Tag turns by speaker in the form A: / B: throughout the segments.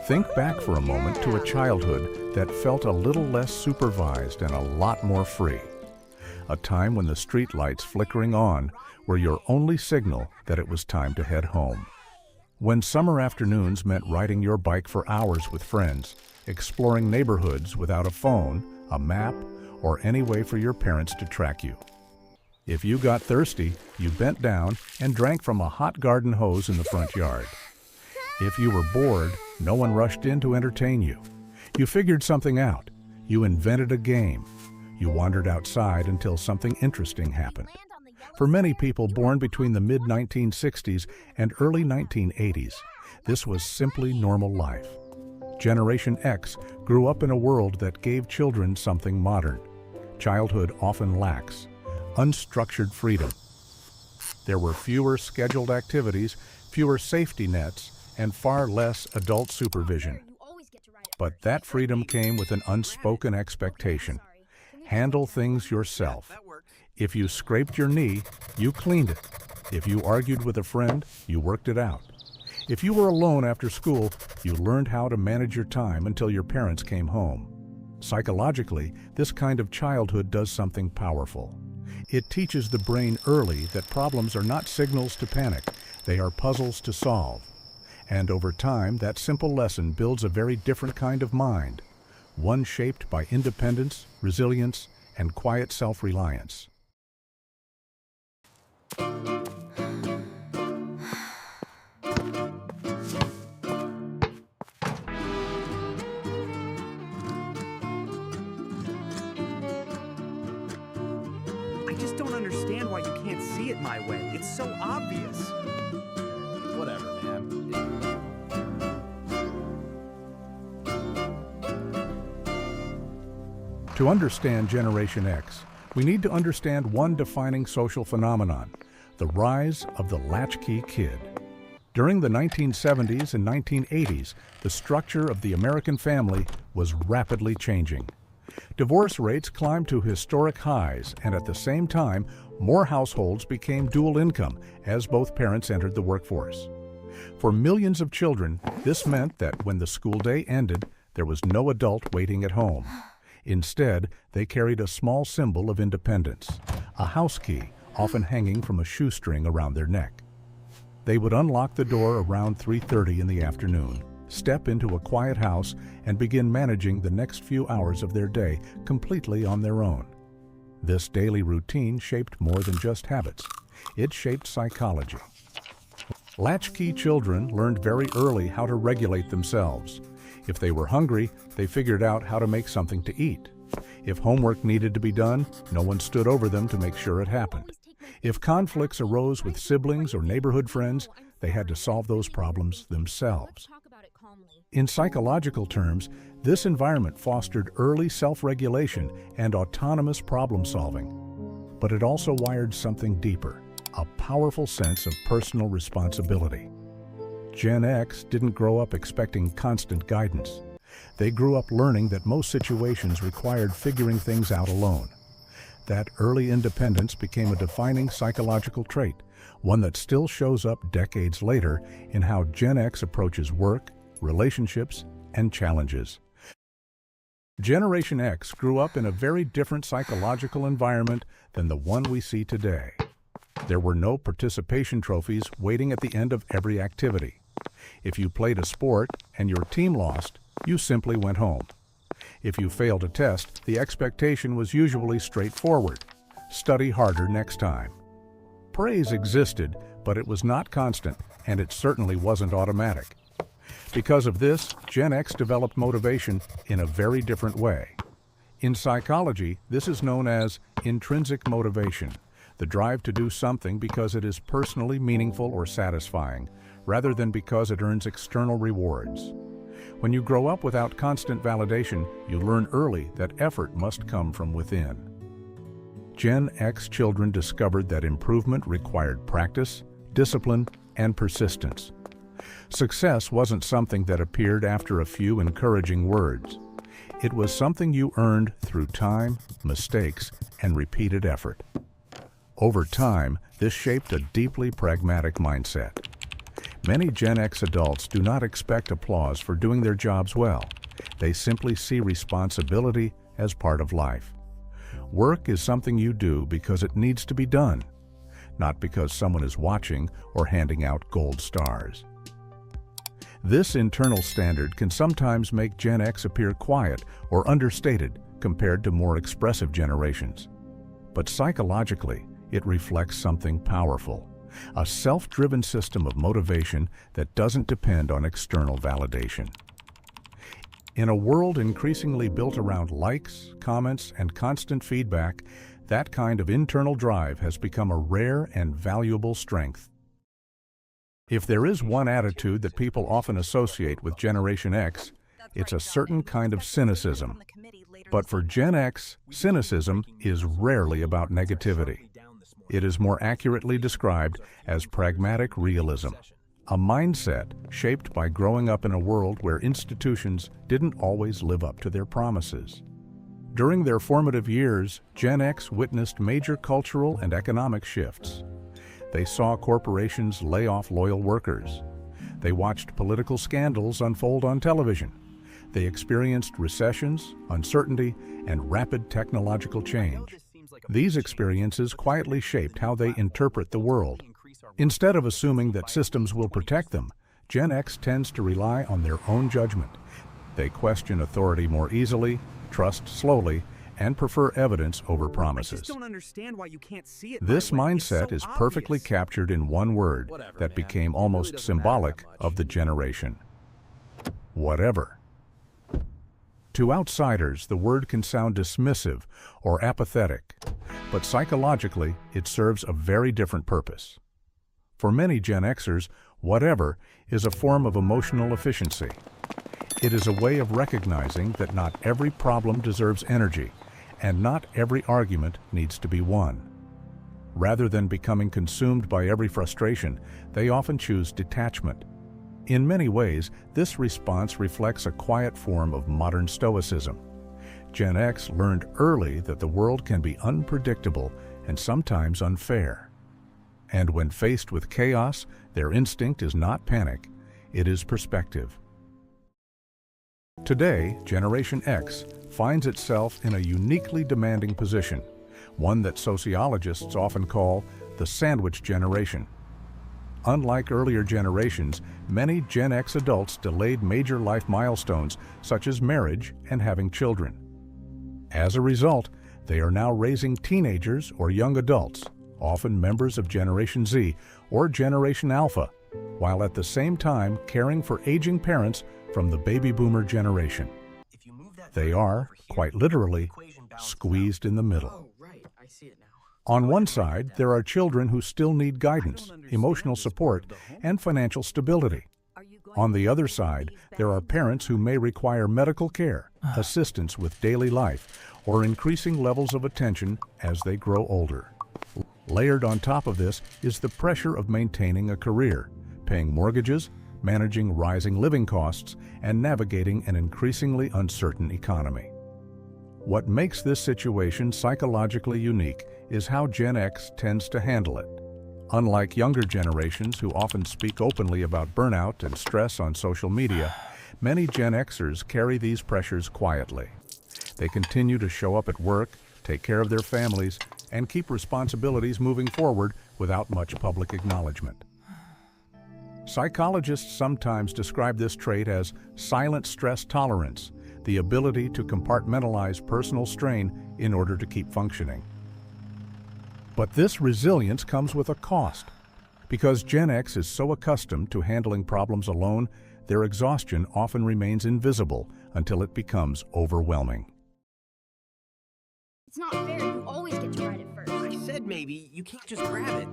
A: Think back for a moment to a childhood that felt a little less supervised and a lot more free. A time when the street lights flickering on were your only signal that it was time to head home. When summer afternoons meant riding your bike for hours with friends, exploring neighborhoods without a phone, a map, or any way for your parents to track you. If you got thirsty, you bent down and drank from a hot garden hose in the front yard. If you were bored, no one rushed in to entertain you. You figured something out. You invented a game. You wandered outside until something interesting happened. For many people born between the mid-1960s and early 1980s, this was simply normal life. Generation X grew up in a world that gave children something modern. Childhood often lacks unstructured freedom. There were fewer scheduled activities, fewer safety nets, and far less adult supervision. But that freedom came with an unspoken expectation. Handle things yourself. If you scraped your knee, you cleaned it. If you argued with a friend, you worked it out. If you were alone after school, you learned how to manage your time until your parents came home. Psychologically, this kind of childhood does something powerful. It teaches the brain early that problems are not signals to panic, they are puzzles to solve. And over time, that simple lesson builds a very different kind of mind, one shaped by independence, resilience, and quiet self-reliance.
B: I just don't understand why you can't see it my way. It's so obvious.
C: Whatever, man.
A: To understand Generation X, we need to understand one defining social phenomenon, the rise of the Latchkey kid. During the 1970s and 1980s, the structure of the American family was rapidly changing. Divorce rates climbed to historic highs, and at the same time, more households became dual income as both parents entered the workforce. For millions of children, this meant that when the school day ended, there was no adult waiting at home. Instead, they carried a small symbol of independence, a house key, often hanging from a shoestring around their neck. They would unlock the door around 3:30 in the afternoon, step into a quiet house, and begin managing the next few hours of their day completely on their own. This daily routine shaped more than just habits. It shaped psychology. Latchkey children learned very early how to regulate themselves. If they were hungry, they figured out how to make something to eat. If homework needed to be done, no one stood over them to make sure it happened. If conflicts arose with siblings or neighborhood friends, they had to solve those problems themselves. In psychological terms, this environment fostered early self-regulation and autonomous problem-solving. But it also wired something deeper, a powerful sense of personal responsibility. Gen X didn't grow up expecting constant guidance. They grew up learning that most situations required figuring things out alone. That early independence became a defining psychological trait, one that still shows up decades later in how Gen X approaches work, relationships, and challenges. Generation X grew up in a very different psychological environment than the one we see today. There were no participation trophies waiting at the end of every activity. If you played a sport and your team lost, you simply went home. If you failed a test, the expectation was usually straightforward: study harder next time. Praise existed, but it was not constant, and it certainly wasn't automatic. Because of this, Gen X developed motivation in a very different way. In psychology, this is known as intrinsic motivation, the drive to do something because it is personally meaningful or satisfying, rather than because it earns external rewards. When you grow up without constant validation, you learn early that effort must come from within. Gen X children discovered that improvement required practice, discipline, and persistence. Success wasn't something that appeared after a few encouraging words. It was something you earned through time, mistakes, and repeated effort. Over time, this shaped a deeply pragmatic mindset. Many Gen X adults do not expect applause for doing their jobs well. They simply see responsibility as part of life. Work is something you do because it needs to be done, not because someone is watching or handing out gold stars. This internal standard can sometimes make Gen X appear quiet or understated compared to more expressive generations. But psychologically, it reflects something powerful, a self-driven system of motivation that doesn't depend on external validation. In a world increasingly built around likes, comments, and constant feedback, that kind of internal drive has become a rare and valuable strength. If there is one attitude that people often associate with Generation X, it's a certain kind of cynicism. But for Gen X, cynicism is rarely about negativity. It is more accurately described as pragmatic realism, a mindset shaped by growing up in a world where institutions didn't always live up to their promises. During their formative years, Gen X witnessed major cultural and economic shifts. They saw corporations lay off loyal workers. They watched political scandals unfold on television. They experienced recessions, uncertainty, and rapid technological change. These experiences quietly shaped how they interpret the world. Instead of assuming that systems will protect them, Gen X tends to rely on their own judgment. They question authority more easily, trust slowly, and prefer evidence over promises.
B: I just don't understand why you can't see it.
A: This
B: my way.
A: mindset
B: It's so
A: is perfectly
B: obvious.
A: captured in one word that became almost symbolic of the generation: whatever. To outsiders, the word can sound dismissive or apathetic, but psychologically, it serves a very different purpose. For many Gen Xers, whatever is a form of emotional efficiency. It is a way of recognizing that not every problem deserves energy, and not every argument needs to be won. Rather than becoming consumed by every frustration, they often choose detachment. In many ways, this response reflects a quiet form of modern stoicism. Gen X learned early that the world can be unpredictable and sometimes unfair. And when faced with chaos, their instinct is not panic, it is perspective. Today, Generation X finds itself in a uniquely demanding position, one that sociologists often call the sandwich generation. Unlike earlier generations, many Gen X adults delayed major life milestones such as marriage and having children. As a result, they are now raising teenagers or young adults, often members of Generation Z or Generation Alpha, while at the same time caring for aging parents from the baby boomer generation. They are, quite literally, squeezed in the middle. On one side, there are children who still need guidance, emotional support, and financial stability. On the other side, there are parents who may require medical care, assistance with daily life, or increasing levels of attention as they grow older. Layered on top of this is the pressure of maintaining a career, paying mortgages, managing rising living costs, and navigating an increasingly uncertain economy. What makes this situation psychologically unique is how Gen X tends to handle it. Unlike younger generations who often speak openly about burnout and stress on social media, many Gen Xers carry these pressures quietly. They continue to show up at work, take care of their families, and keep responsibilities moving forward without much public acknowledgement. Psychologists sometimes describe this trait as silent stress tolerance, the ability to compartmentalize personal strain in order to keep functioning. But this resilience comes with a cost. Because Gen X is so accustomed to handling problems alone, their exhaustion often remains invisible until it becomes overwhelming.
D: It's not fair. You always get to ride it first.
B: I said maybe. You can't just grab it.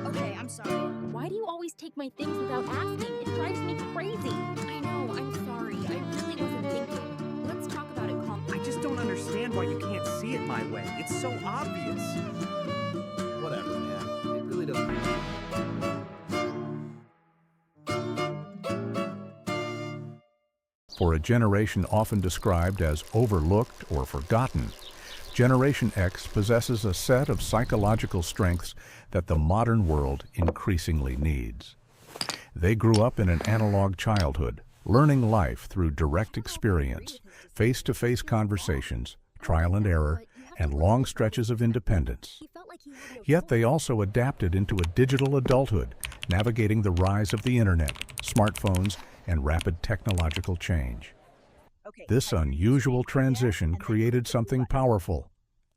D: Okay, I'm sorry.
E: Why do you always take my things without asking? It drives me crazy.
D: I know. I'm sorry. I really wasn't thinking. Let's talk about it calmly.
B: I just don't understand why you can't see it my way. It's so obvious.
C: Whatever, man. It really doesn't matter.
A: For a generation often described as overlooked or forgotten, Generation X possesses a set of psychological strengths that the modern world increasingly needs. They grew up in an analog childhood, learning life through direct experience, face-to-face conversations, trial and error, and long stretches of independence.
E: He felt like he had no
A: Yet they also adapted into a digital adulthood, navigating the rise of the internet, smartphones, and rapid technological change. This unusual transition created something powerful: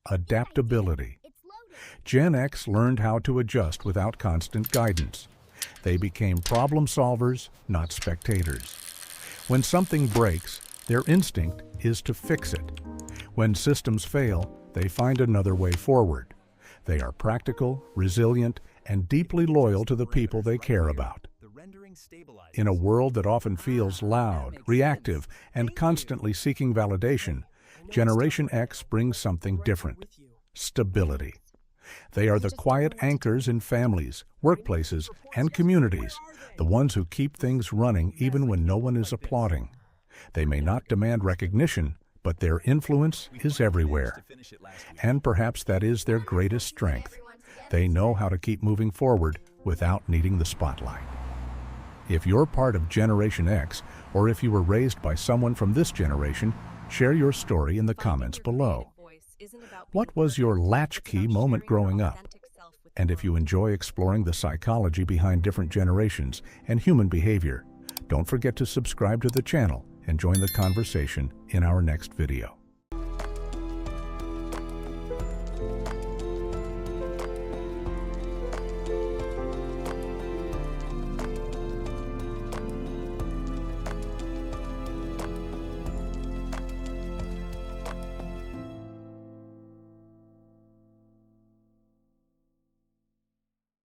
A: adaptability.
E: It's loaded.
A: Gen X learned how to adjust without constant guidance. They became problem solvers, not spectators. When something breaks, their instinct is to fix it. When systems fail, they find another way forward. They are practical, resilient, and deeply loyal to the people they care about. In a world that often feels loud, reactive, and constantly seeking validation, Generation X brings something different: stability. They are the quiet anchors in families, workplaces, and communities, the ones who keep things running even when no one is applauding. They may not demand recognition, but their influence is everywhere. And perhaps that is their greatest strength. They know how to keep moving forward without needing the spotlight. If you're part of Generation X, or if you were raised by someone from this generation, share your story in the comments below. What was your latchkey moment growing up? And if you enjoy exploring the psychology behind different generations and human behavior, don't forget to subscribe to the channel and join the conversation in our next video.